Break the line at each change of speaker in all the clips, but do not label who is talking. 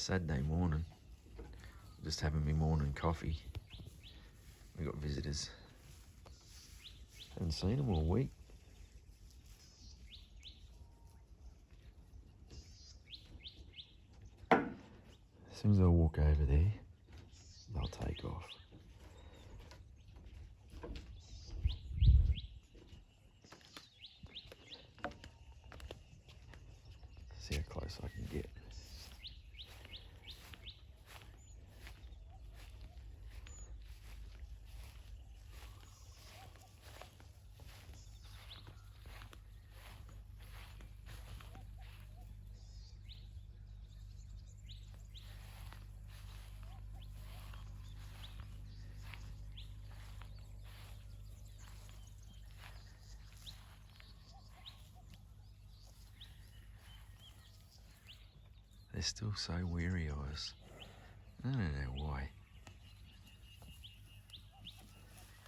Saturday morning, just having me morning coffee. We got visitors. Haven't seen them all week. As soon as I walk over there, they'll take off. See how close I can get. They're still so weary of us. I don't know why.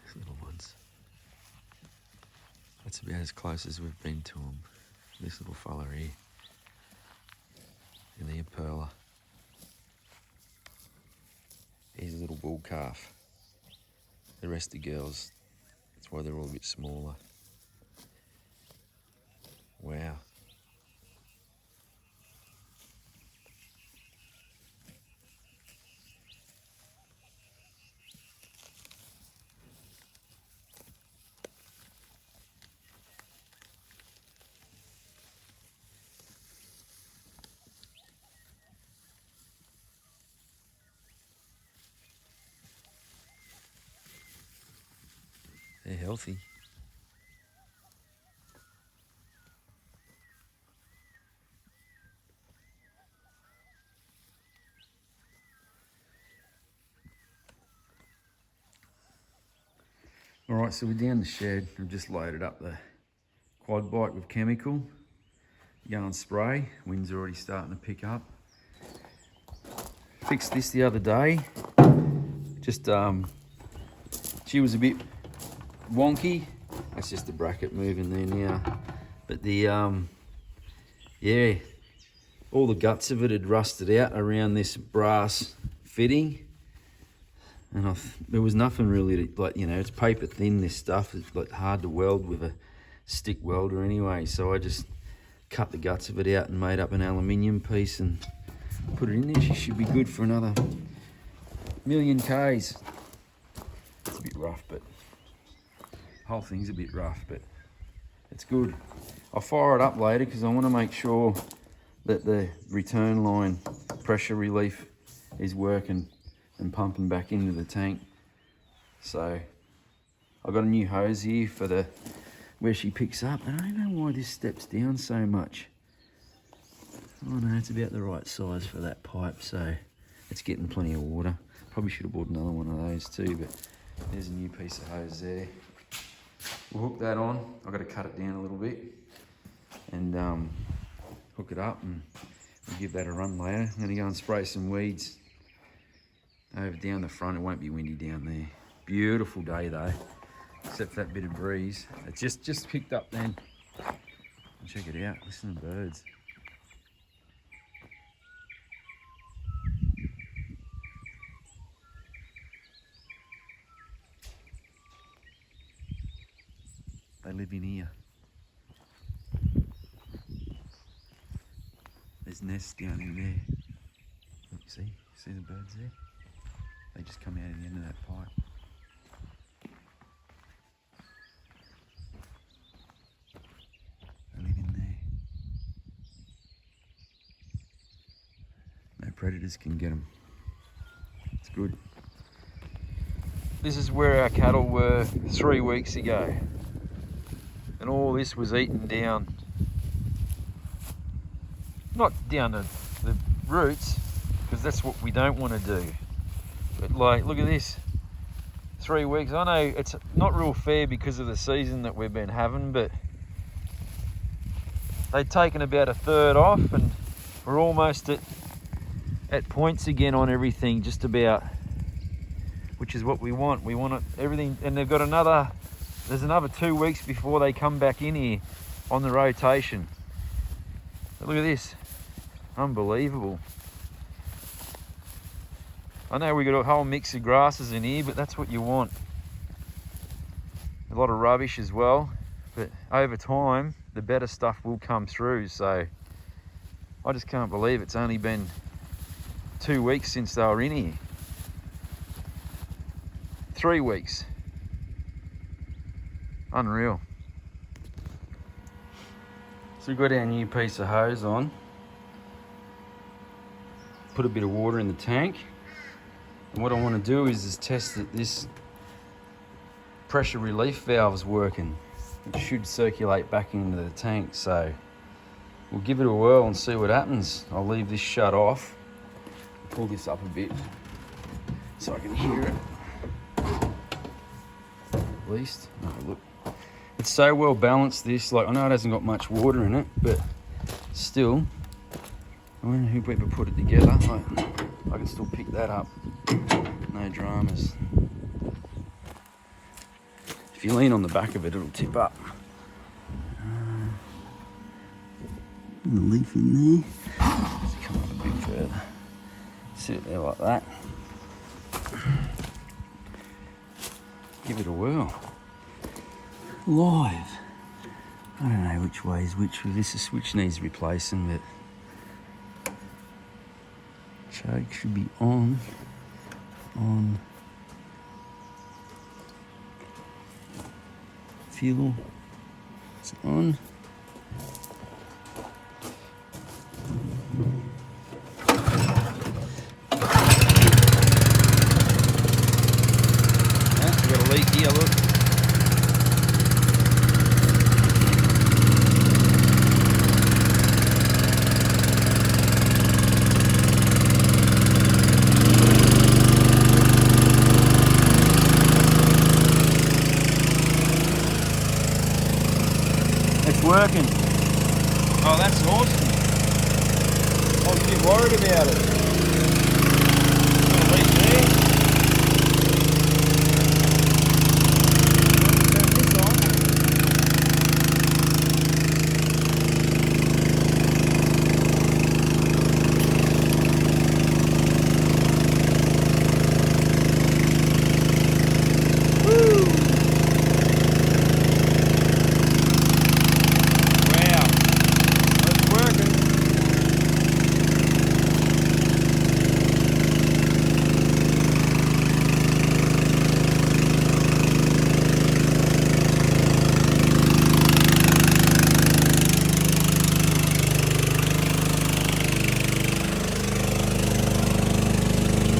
These little ones. That's about as close as we've been to them. This little fella here. And the perla. He's a little bull calf. The rest of the girls, that's why they're all a bit smaller. Wow. They're healthy. All right, so we're down the shed. I've just loaded up the quad bike with chemical. Go and spray. Wind's already starting to pick up. Fixed this the other day. Just, she was a bit wonky. That's just the bracket moving there now. But the, yeah, all the guts of it had rusted out around this brass fitting. And there was nothing really to, like, you know, it's paper thin, this stuff. It's like hard to weld with a stick welder anyway. So I just cut the guts of it out and made up an aluminium piece and put it in there. She should be good for another million Ks. It's a bit rough, but the whole thing's a bit rough, but it's good. I'll fire it up later because I want to make sure that the return line pressure relief is working and pumping back into the tank. So I've got a new hose here for the where she picks up, and I don't know why this steps down so much. Oh no, it's about the right size for that pipe, so it's getting plenty of water. Probably should have bought another one of those too, but there's a new piece of hose there. We'll hook that on. I've got to cut it down a little bit and hook it up, and we'll give that a run later. I'm going to go and spray some weeds over down the front. It won't be windy down there. Beautiful day though, except for that bit of breeze. It just picked up then. Check it out, listen to the birds. They live in here. There's nests down in there. Look, see the birds there? They just come out of the end of that pipe. They live in there. No predators can get them. It's good. This is where our cattle were 3 weeks ago. And all this was eaten down. Not down the roots, because that's what we don't want to do. But like, look at this. 3 weeks. I know it's not real fair because of the season that we've been having, but they've taken about a third off, and we're almost at points again on everything, just about, which is what we want. We want it, everything, and they've got there's another 2 weeks before they come back in here on the rotation. But look at this, unbelievable. I know we got a whole mix of grasses in here, but that's what you want. A lot of rubbish as well, but over time, the better stuff will come through. So I just can't believe it's only been 2 weeks since they were in here. 3 weeks. Unreal. So we've got our new piece of hose on. Put a bit of water in the tank. And what I want to do is test that this pressure relief valve's working. It should circulate back into the tank. So we'll give it a whirl and see what happens. I'll leave this shut off. Pull this up a bit so I can hear it. At least. Oh, look. It's so well balanced, this. Like, I know it hasn't got much water in it, but still, I wonder who ever put it together. Like, I can still pick that up. No dramas. If you lean on the back of it, it'll tip up. The leaf in there. Let's come up a bit further. Sit it there like that. Give it a whirl. Live. I don't know which way is which. This switch needs replacing, but choke should be on. Fuel. It's on. We've got a leak here, look. It's working. Oh, that's awesome. I was a bit worried about it. Got a leak there. Turn this on. Woo!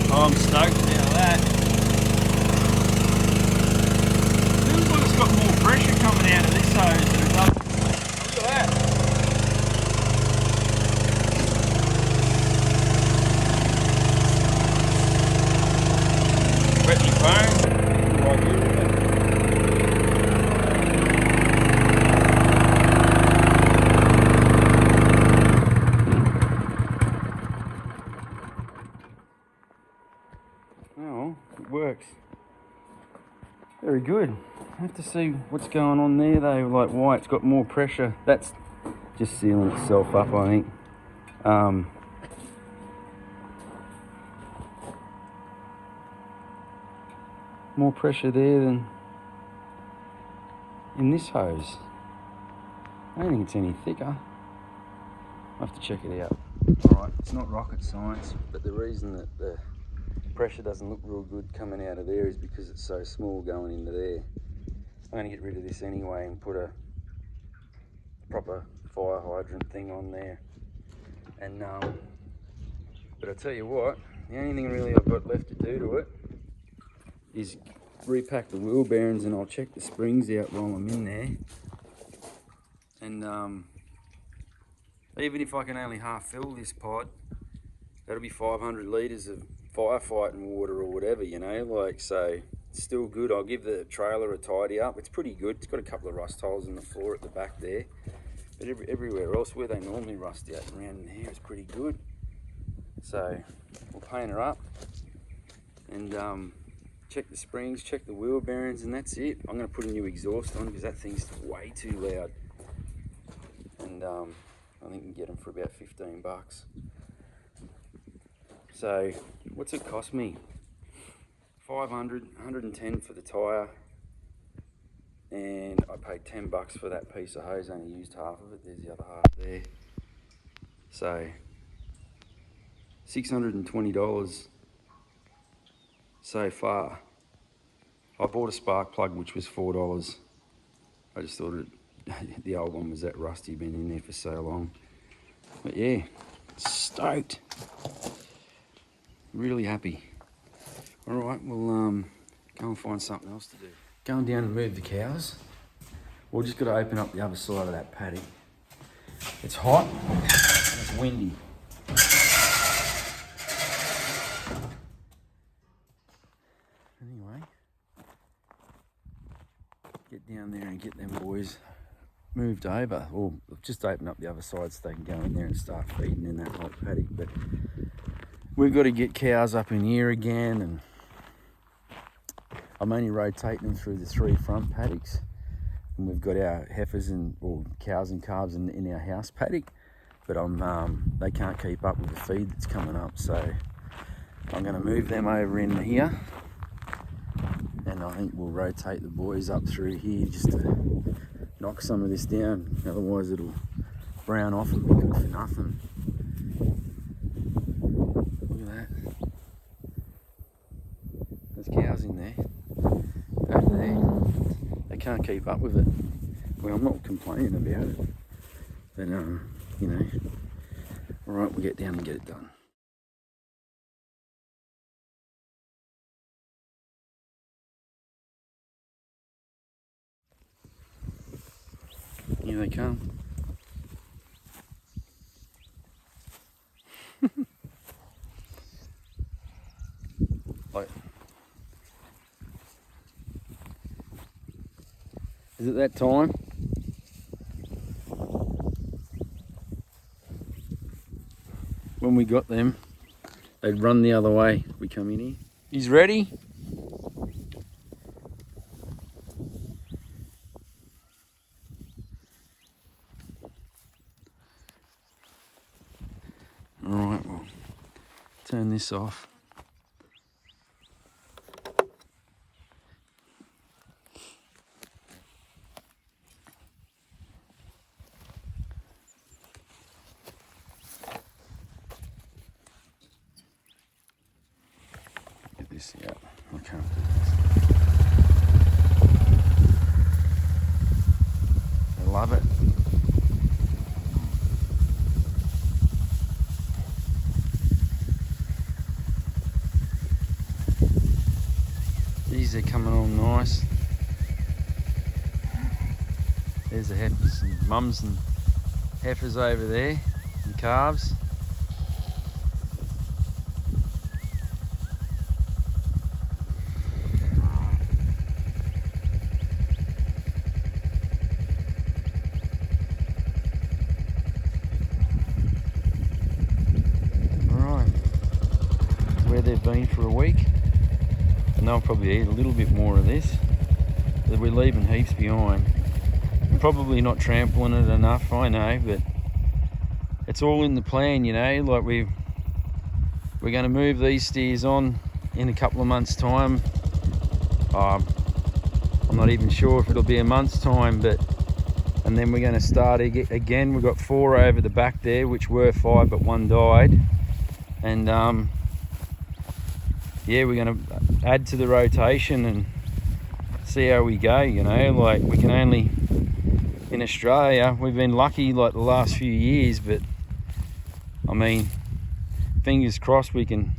Oh, I'm stoked about that. Feels like it's got more pressure coming out of this hose than it does. Look at that. Wet me phone. Right here, isn't it? Oh, it works. Very good. I have to see what's going on there though, like why it's got more pressure. That's just sealing itself up, I think. More pressure there than in this hose. I don't think it's any thicker. I'll have to check it out. Alright, it's not rocket science, but the reason that the pressure doesn't look real good coming out of there is because it's so small going into there. I'm going to get rid of this anyway and put a proper fire hydrant thing on there. And but I tell you what, the only thing really I've got left to do to it is repack the wheel bearings, and I'll check the springs out while I'm in there. And even if I can only half fill this pod, that'll be 500 litres of firefighting water or whatever, you know, like, so it's still good. I'll give the trailer a tidy up. It's pretty good. It's got a couple of rust holes in the floor at the back there, but everywhere else where they normally rust out around in here is pretty good. So we'll paint her up and check the springs, check the wheel bearings, and that's it. I'm going to put a new exhaust on because that thing's way too loud, and I think you can get them for about 15 bucks. So what's it cost me? 500, 110 for the tyre, and I paid $10 for that piece of hose. Only used half of it. There's the other half there. So $620 so far. I bought a spark plug which was $4. I just thought the old one was that rusty, been in there for so long. But yeah, stoked. Really happy. All right, we'll go and find something else to do. Going down and move the cows. We're just got to open up the other side of that paddock. It's hot and it's windy. Anyway, get down there and get them boys moved over. Or just open up the other side so they can go in there and start feeding in that hot paddock. But we've got to get cows up in here again, and I'm only rotating them through the 3 front paddocks. And we've got our heifers or cows and calves in our house paddock, but they can't keep up with the feed that's coming up, so I'm going to move them over in here, and I think we'll rotate the boys up through here just to knock some of this down, otherwise it'll brown off and be good for nothing. Look at that. There's cows in there, over there. They can't keep up with it. Well, I'm not complaining about it, but you know, all right, we'll get down and get it done. Here they come. Like, is it that time? When we got them, they'd run the other way. We come in here. He's ready. All right, well, turn this off. Get this out. I can't do this. I love it. These are coming on nice. There's the heifers and mums and heifers over there, and calves. Alright, where they've been for a week. And they'll probably eat a little bit more of this, but we're leaving heaps behind. We're probably not trampling it enough, I know, but it's all in the plan, you know. Like we're going to move these steers on in a couple of months' time. I'm not even sure if it'll be a month's time, and then we're going to start again. We've got 4 over the back there, which were 5, but 1 died, and yeah, we're going to add to the rotation and see how we go, you know. Like, we can only, in Australia, we've been lucky like the last few years, but I mean, fingers crossed we can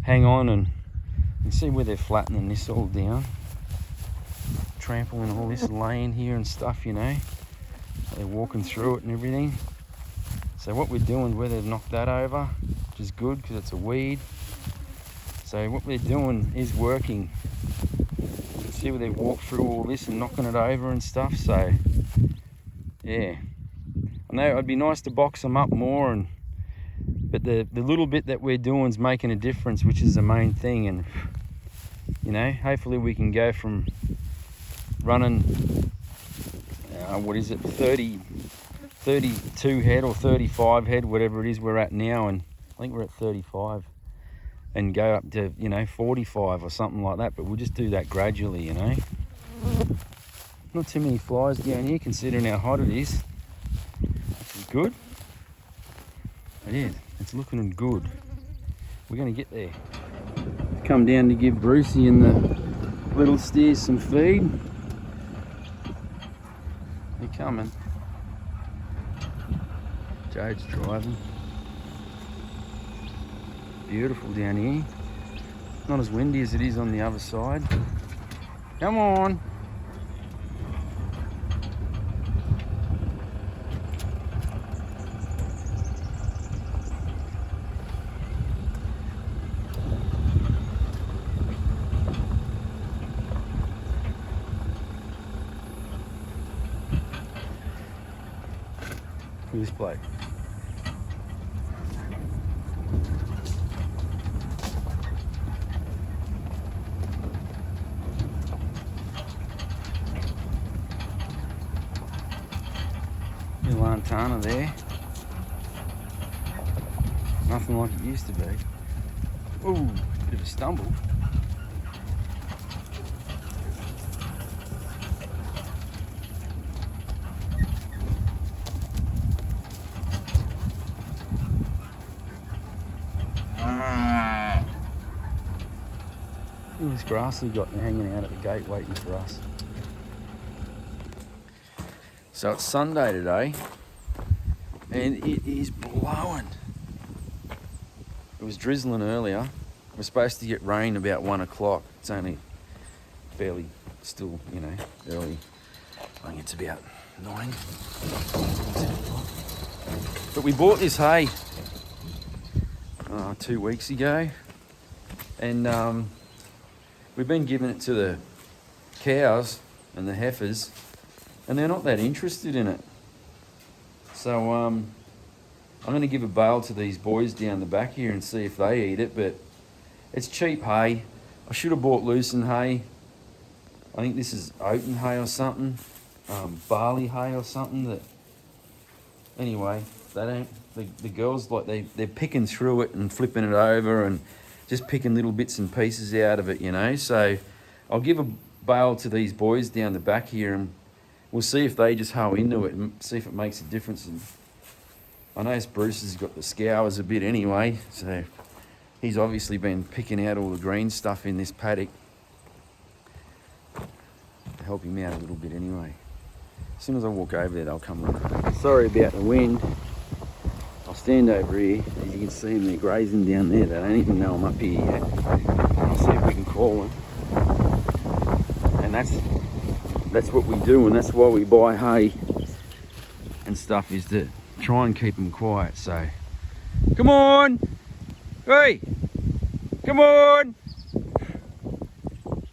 hang on and see where they're flattening this all down, trampling all this lane here and stuff, you know. They're walking through it and everything. So what we're doing, where they've knocked that over, which is good because it's a weed. So what we're doing is working. You can see where they've walked through all this and knocking it over and stuff. So yeah, I know it'd be nice to box them up more, but the little bit that we're doing is making a difference, which is the main thing. And you know, hopefully we can go from running what is it, 32 head or 35 head, whatever it is we're at now, and I think we're at 35. and go up to, 45 or something like that, but we'll just do that gradually, Not too many flies down here considering how hot it is. This is good. It is. It's looking good. We're going to get there. Come down to give Brucey and the little steers some feed. They're coming. Jade's driving. Beautiful down here. Not as windy as it is on the other side. Come on. Look at this bloke. Lantana there. Nothing like it used to be. Ooh, bit of a stumble. Look at this grass we got hanging out at the gate waiting for us. So it's Sunday today, and it is blowing. It was drizzling earlier. We're supposed to get rain about 1 o'clock. It's only fairly still, early. I think it's about 9, 10 o'clock. But we bought this hay 2 weeks ago, and we've been giving it to the cows and the heifers, and they're not that interested in it. So I'm going to give a bale to these boys down the back here and see if they eat it, but it's cheap hay. I should have bought lucerne hay. I think this is oaten hay or something, barley hay or something. That anyway, they don't. The girls, they're picking through it and flipping it over and just picking little bits and pieces out of it, So I'll give a bale to these boys down the back here, and we'll see if they just hoe into it and see if it makes a difference. And I know Bruce has got the scours a bit anyway, so he's obviously been picking out all the green stuff in this paddock to help him out a little bit anyway. As soon as I walk over there, they'll come running. Sorry about the wind. I'll stand over here. As you can see them, they're grazing down there. They don't even know I'm up here yet. I'll see if we can call them. And that's what we do, and that's why we buy hay and stuff, is to try and keep them quiet. So come on, hey, come on,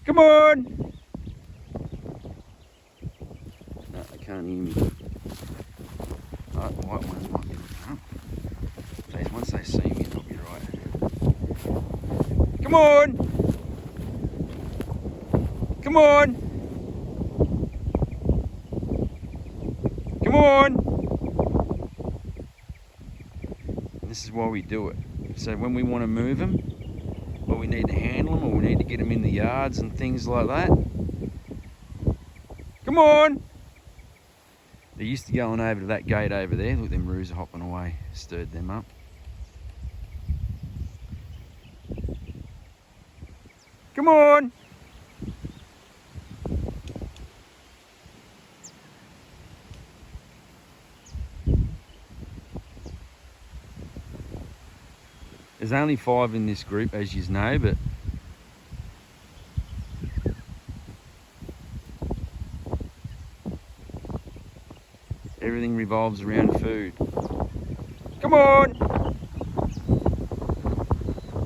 come on. No, they can't hear me. Oh, the white ones might be looking up. So once they see me, they'll be right. Come on, come on. Come on! This is why we do it. So when we want to move them, or we need to handle them, or we need to get them in the yards and things like that. Come on! They're used to going over to that gate over there. Look, them roos are hopping away. Stirred them up. Come on! There's only 5 in this group, as you know, but everything revolves around food. Come on!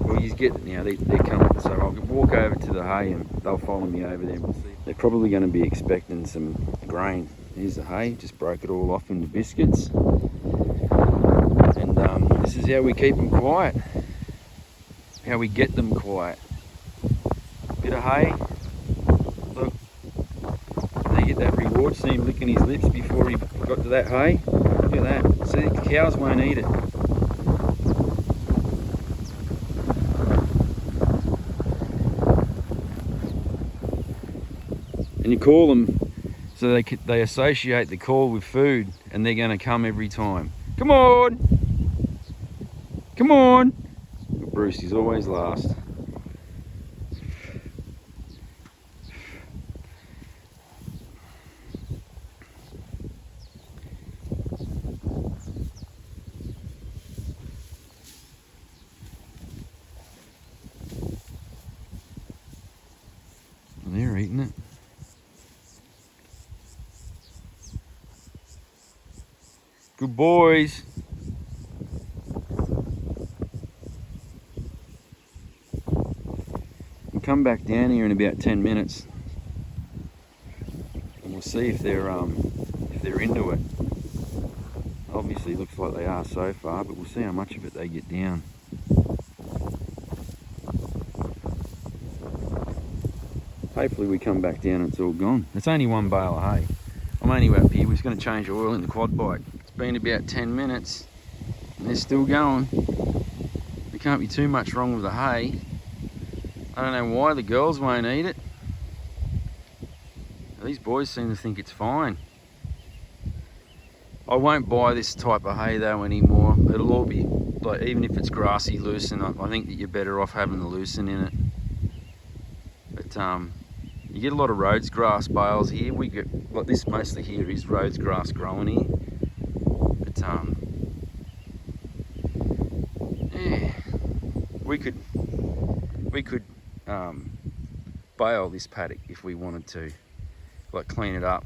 Well, you get it now, they're coming. So I'll walk over to the hay and they'll follow me over there. We'll see. They're probably going to be expecting some grain. Here's the hay, just broke it all off into biscuits. And this is how we keep them quiet. How we get them quiet. Bit of hay. Look, they get that reward. See him licking his lips before he got to that hay. Look at that. See, the cows won't eat it. And you call them so they associate the call with food, and they're going to come every time. Come on! Come on! Bruce, he's always last. And they're eating it. Good boys. We'll come back down here in about 10 minutes, and we'll see if they're into it. Obviously, looks like they are so far, but we'll see how much of it they get down. Hopefully, we come back down and it's all gone. It's only one bale of hay. I'm only up here. We're just going to change oil in the quad bike. It's been about 10 minutes and they're still going. There can't be too much wrong with the hay. I don't know why the girls won't eat it. These boys seem to think it's fine. I won't buy this type of hay though anymore. It'll all be, like, even if it's grassy lucerne, I think that you're better off having the lucerne in it. But you get a lot of Rhodes grass bales here. We get, like, this mostly here is Rhodes grass growing here. But yeah, we could bale this paddock if we wanted to, like, clean it up.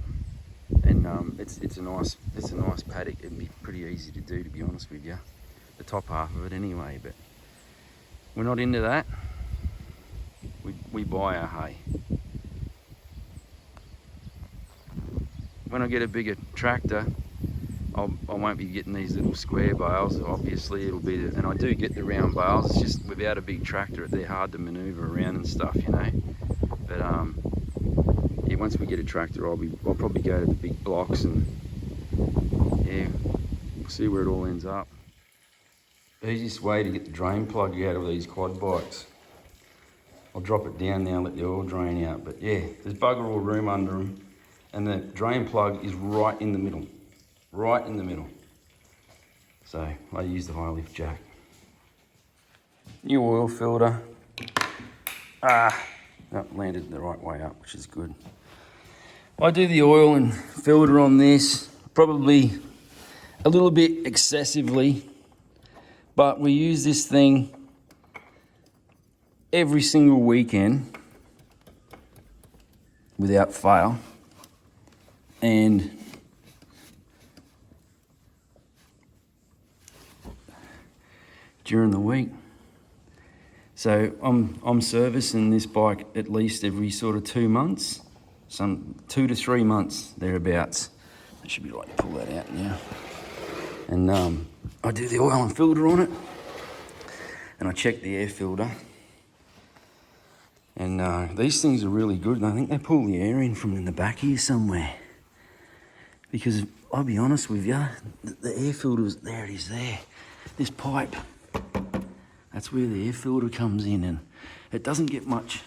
And it's a nice paddock. It'd be pretty easy to do, to be honest with you. The top half of it anyway, but we're not into that. We buy our hay. When I get a bigger tractor, I won't be getting these little square bales. Obviously, it'll be and I do get the round bales. It's just without a big tractor, they're hard to manoeuvre around and stuff, you know. But yeah, once we get a tractor, I'll probably go to the big blocks, and yeah, we'll see where it all ends up. Easiest way to get the drain plug out of these quad bikes. I'll drop it down now, let the oil drain out. But yeah, there's bugger all room under them, and the drain plug is right in the middle. Right in the middle. So I use the high lift jack. New oil filter. That landed the right way up, which is good. I do the oil and filter on this probably a little bit excessively, but we use this thing every single weekend without fail. And during the week. So I'm servicing this bike at least every sort of 2 months, some 2 to 3 months thereabouts. I should be able to pull that out now. And I do the oil and filter on it, and I check the air filter. And these things are really good, and I think they pull the air in from in the back here somewhere. Because I'll be honest with you, the air filter is there. It is there. This pipe. That's where the air filter comes in, and it doesn't get much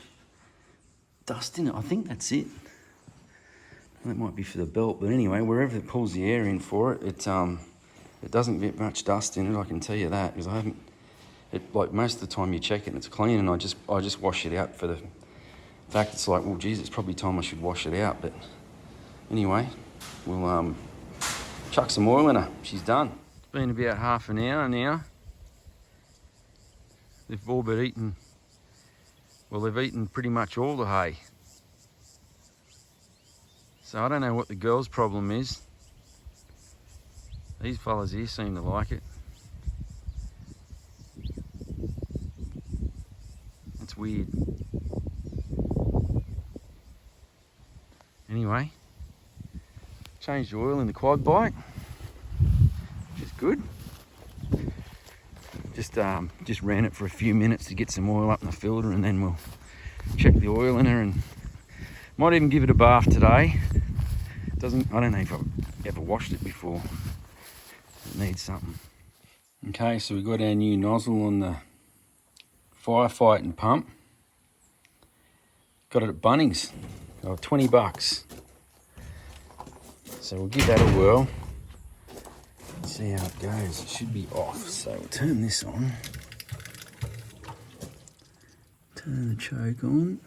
dust in it. I think that's it. That might be for the belt, but anyway, wherever it pulls the air in for it, it doesn't get much dust in it. I can tell you that, because I haven't. Like, most of the time you check it and it's clean, and I just wash it out. For the fact it's like, well, geez, it's probably time I should wash it out. But anyway, we'll chuck some oil in her. She's done. It's been about half an hour now. They've all but eaten, well, they've eaten pretty much all the hay. So I don't know what the girls' problem is. These fellas here seem to like it. It's weird. Anyway, changed the oil in the quad bike, which is good. Just ran it for a few minutes to get some oil up in the filter, and then we'll check the oil in her, and might even give it a bath today. I don't know if I've ever washed it before. It needs something. Okay, so we got our new nozzle on the firefighting pump. Got it at Bunnings. Oh, 20 bucks. So we'll give that a whirl. See how it goes. It should be off. So we'll turn this on. Turn the choke on.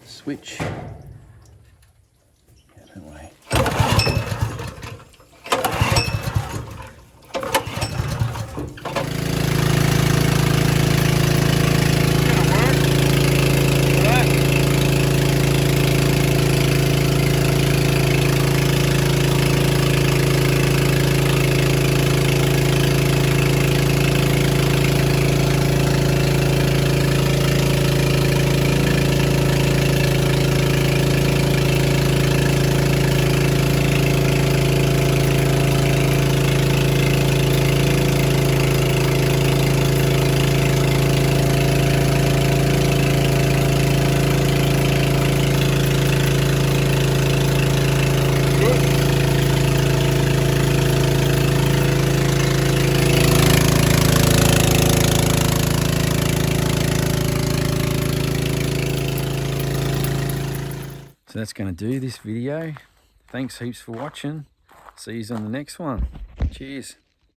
Switch. Out of the way. So that's going to do this video. Thanks heaps for watching. See you on the next one. Cheers.